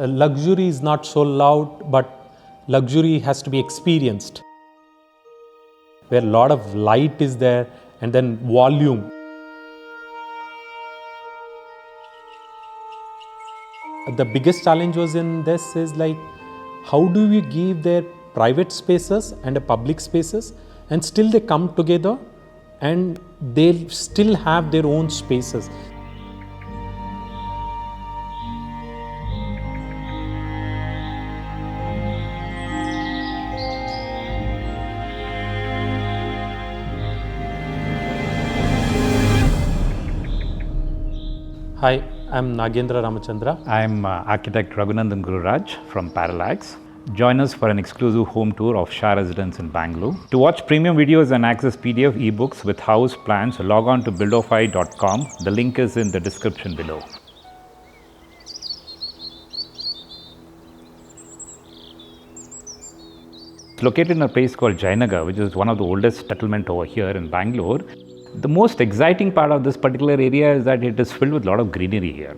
luxury is not so loud, but luxury has to be experienced, where a lot of light is there and then volume. The biggest challenge was in this is like, how do we give their private spaces and a public spaces and still they come together and they still have their own spaces. Hi, I'm Nagendra Ramachandra. I'm architect Raghunandan Gururaj from Parallax. Join us for an exclusive home tour of Shah Residence in Bengaluru. To watch premium videos and access PDF ebooks with house plans, log on to buildofy.com. The link is in the description below. It's located in a place called Jayanagar, which is one of the oldest settlement over here in Bangalore. The most exciting part of this particular area is that it is filled with a lot of greenery here.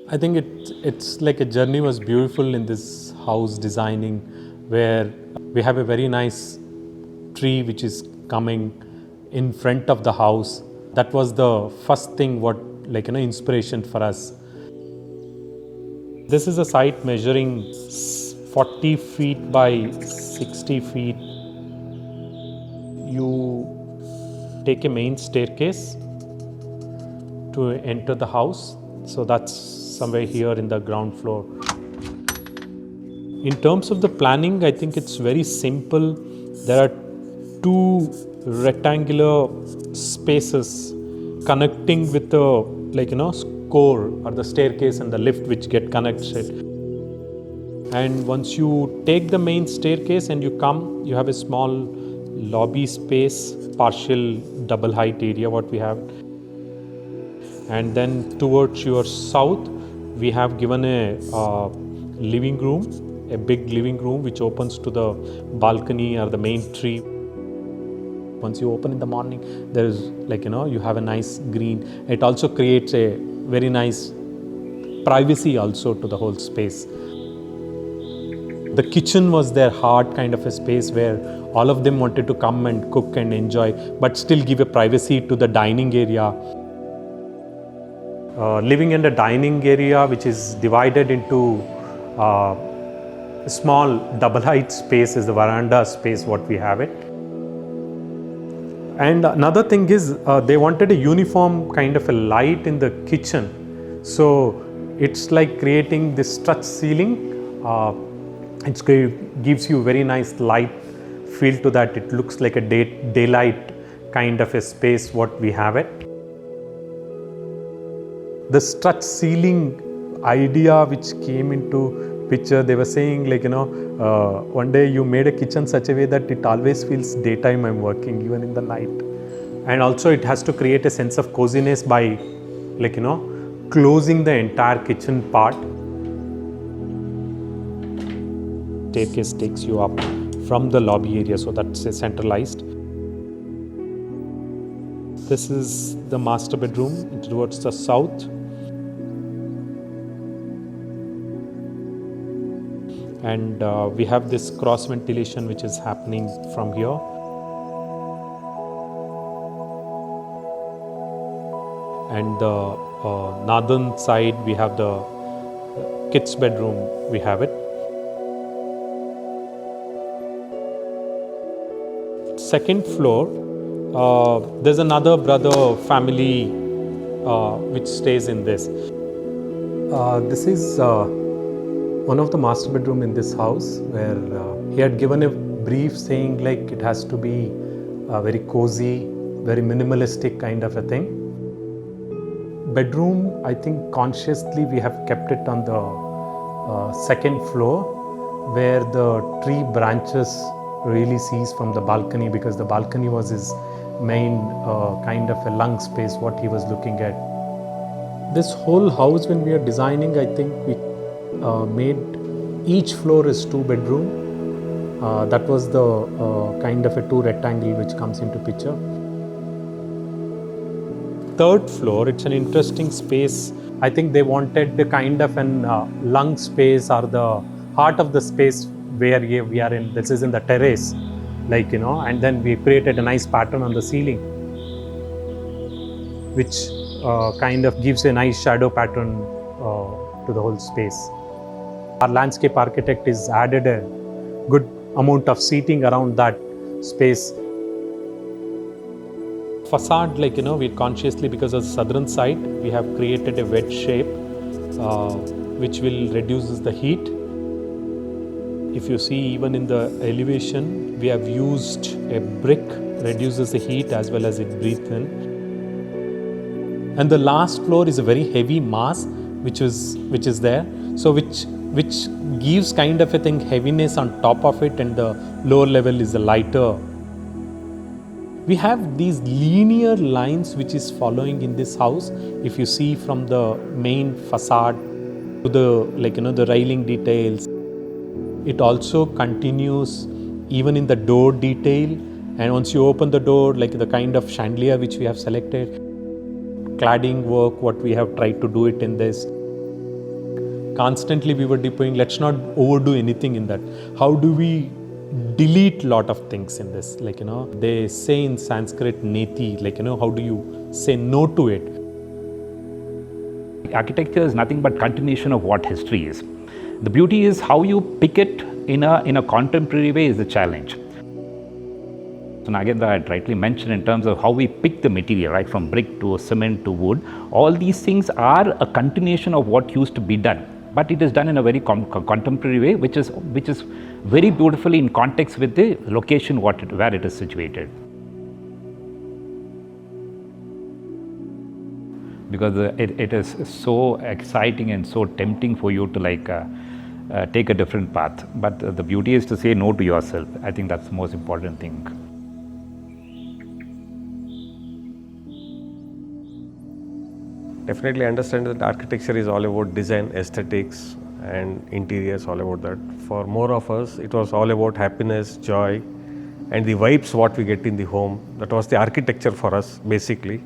I think it's like a journey was beautiful in this house designing, where we have a very nice tree which is coming in front of the house. That was the first thing what inspiration for us. This is a site measuring 40 feet by 60 feet. You take a main staircase to enter the house. So that's somewhere here in the ground floor. In terms of the planning, I think it's very simple. There are two rectangular spaces connecting with the core or the staircase and the lift which get connected. And once you take the main staircase and you come, you have a small lobby space, partial double height area what we have. And then towards your south, we have given a living room, a big living room which opens to the balcony or the main tree. Once you open in the morning, there is you have a nice green. It also creates a very nice privacy also to the whole space. The kitchen was their heart kind of a space where all of them wanted to come and cook and enjoy, but still give a privacy to the dining area. Living in the dining area, which is divided into a small double height space, is the veranda space what we have it. And another thing is they wanted a uniform kind of a light in the kitchen. So it's like creating this stretch ceiling. It gives you very nice light feel to that. It looks like a daylight kind of a space what we have it. The stretch ceiling idea which came into picture, they were saying one day you made a kitchen such a way that it always feels daytime I'm working even in the night. And also it has to create a sense of coziness by closing the entire kitchen part. Staircase takes you up from the lobby area, so that's centralized. This is the master bedroom towards the south. And we have this cross ventilation which is happening from here. And the northern side we have the kids bedroom, we have it. Second floor, there's another brother family which stays in this. This is one of the master bedroom in this house, where he had given a brief saying it has to be very cozy, very minimalistic kind of a thing. Bedroom, I think consciously we have kept it on the second floor, where the tree branches really sees from the balcony, because the balcony was his main kind of a lung space what he was looking at. This whole house, when we are designing, I think we made each floor is 2 bedroom. That was the kind of a 2 rectangle which comes into picture. Third floor, it's an interesting space I think they wanted the kind of an lung space or the heart of the space where we are in. This is in the terrace, and then we created a nice pattern on the ceiling, which kind of gives a nice shadow pattern to the whole space. Our landscape architect has added a good amount of seating around that space. Facade, we consciously, because of the southern side, we have created a wedge shape which will reduces the heat. If you see, even in the elevation, we have used a brick, reduces the heat as well as it breathes in. And the last floor is a very heavy mass which is there, so which gives kind of a thing heaviness on top of it, and the lower level is a lighter. We have these linear lines which is following in this house. If you see from the main facade to the the railing details, it also continues even in the door detail. And once you open the door, the kind of chandelier which we have selected, cladding work, what we have tried to do it in this. Constantly we were deploying, let's not overdo anything in that. How do we delete lot of things in this? They say in Sanskrit, neti, how do you say no to it? Architecture is nothing but continuation of what history is. The beauty is how you pick it in a contemporary way is the challenge. So Nagendra had rightly mentioned in terms of how we pick the material, right, from brick to cement to wood. All these things are a continuation of what used to be done, but it is done in a very contemporary way, which is very beautifully in context with the location where it is situated. Because it is so exciting and so tempting for you to take a different path. But the beauty is to say no to yourself. I think that's the most important thing. Definitely understand that architecture is all about design, aesthetics, and interiors, all about that. For more of us, it was all about happiness, joy, and the vibes what we get in the home. That was the architecture for us, basically.